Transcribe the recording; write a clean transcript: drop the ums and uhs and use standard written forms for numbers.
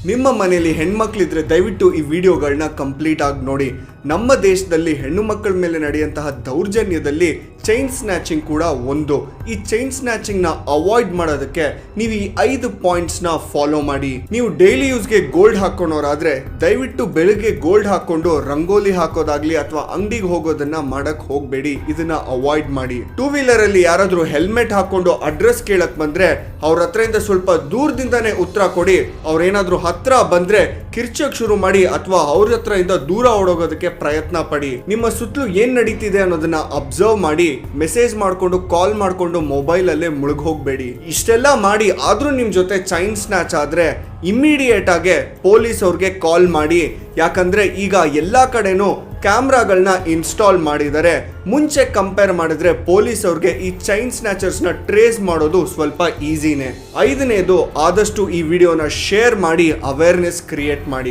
ನಿಮ್ಮ ಮನೆಯಲ್ಲಿ ಹೆಣ್ಮಕ್ಳಿದ್ರೆ ದಯವಿಟ್ಟು ಈ ವಿಡಿಯೋಗಳನ್ನ ಕಂಪ್ಲೀಟ್ ಆಗಿ ನೋಡಿ. ನಮ್ಮ ದೇಶದಲ್ಲಿ ಹೆಣ್ಣು ಮಕ್ಕಳ ಮೇಲೆ ನಡೆಯುವಂತಹ ದೌರ್ಜನ್ಯದಲ್ಲಿ ಚೈನ್ ಸ್ನ್ಯಾಚಿಂಗ್ ಕೂಡ ಒಂದು. ಈ ಚೈನ್ ಸ್ನ್ಯಾಚಿಂಗ್ ನ ಅವಾಯ್ಡ್ ಮಾಡೋದಕ್ಕೆ ನೀವು ಈ 5 ಪಾಯಿಂಟ್ಸ್ ನ ಫಾಲೋ ಮಾಡಿ. ನೀವು ಡೈಲಿ ಯೂಸ್ಗೆ ಗೋಲ್ಡ್ ಹಾಕೋಣೋರಾದ್ರೆ ದಯವಿಟ್ಟು ಬೆಳಿಗ್ಗೆ ಗೋಲ್ಡ್ ಹಾಕೊಂಡು ರಂಗೋಲಿ ಹಾಕೋದಾಗ್ಲಿ ಅಥವಾ ಅಂಗಡಿಗೆ ಹೋಗೋದನ್ನ ಮಾಡಕ್ ಹೋಗ್ಬೇಡಿ. ಇದನ್ನ ಅವಾಯ್ಡ್ ಮಾಡಿ. ಟೂ ವೀಲರ್ ಅಲ್ಲಿ ಯಾರಾದ್ರೂ ಹೆಲ್ಮೆಟ್ ಹಾಕೊಂಡು ಅಡ್ರೆಸ್ ಕೇಳಕ್ ಬಂದ್ರೆ ಅವ್ರ ಹತ್ರದಿಂದ ಸ್ವಲ್ಪ ದೂರದಿಂದಾನೇ ಉತ್ತರ ಕೊಡಿ. ಅವ್ರೇನಾದ್ರೂ ಹತ್ರ ಬಂದ್ರೆ ಕಿರ್ಚಕ್ ಶುರು ಮಾಡಿ ಅಥವಾ ಅವ್ರ ಹತ್ರ ಇಂದ ದೂರ ಓಡೋಗೋದಕ್ಕೆ ಪ್ರಯತ್ನ ಪಡಿ. ನಿಮ್ಮ ಸುತ್ತಲೂ ಏನ್ ನಡೀತಿದೆ ಅನ್ನೋದನ್ನ ಅಬ್ಸರ್ವ್ ಮಾಡಿ. ಮೆಸೇಜ್ ಮಾಡ್ಕೊಂಡು ಕಾಲ್ ಮಾಡ್ಕೊಂಡು ಮೊಬೈಲ್ ಅಲ್ಲೇ ಮುಳುಗ್ ಹೋಗ್ಬೇಡಿ. ಇಷ್ಟೆಲ್ಲ ಮಾಡಿ ಆದ್ರೂ ನಿಮ್ ಜೊತೆ ಚೈನ್ ಸ್ನ್ಯಾಚ್ ಆದ್ರೆ ಇಮ್ಮಿಡಿಯೇಟ್ ಆಗಿ ಪೊಲೀಸ್ ಅವ್ರಿಗೆ ಕಾಲ್ ಮಾಡಿ. ಯಾಕಂದ್ರೆ ಈಗ ಎಲ್ಲಾ ಕಡೆನೂ ಕ್ಯಾಮ್ರಾಗಳನ್ನ ಇನ್ಸ್ಟಾಲ್ ಮಾಡಿದ್ದಾರೆ. ಮುಂಚೆ ಕಂಪೇರ್ ಮಾಡಿದ್ರೆ ಪೊಲೀಸ್ ಅವ್ರಿಗೆ ಈ ಚೈನ್ ಸ್ನ್ಯಾಚರ್ಸ್ ನ ಟ್ರೇಸ್ ಮಾಡೋದು ಸ್ವಲ್ಪ ಈಸಿನೇ. 5ನೇದು, ಆದಷ್ಟು ಈ ವಿಡಿಯೋನ ಶೇರ್ ಮಾಡಿ ಅವೇರ್ನೆಸ್ ಕ್ರಿಯೇಟ್ ಮಾಡಿ.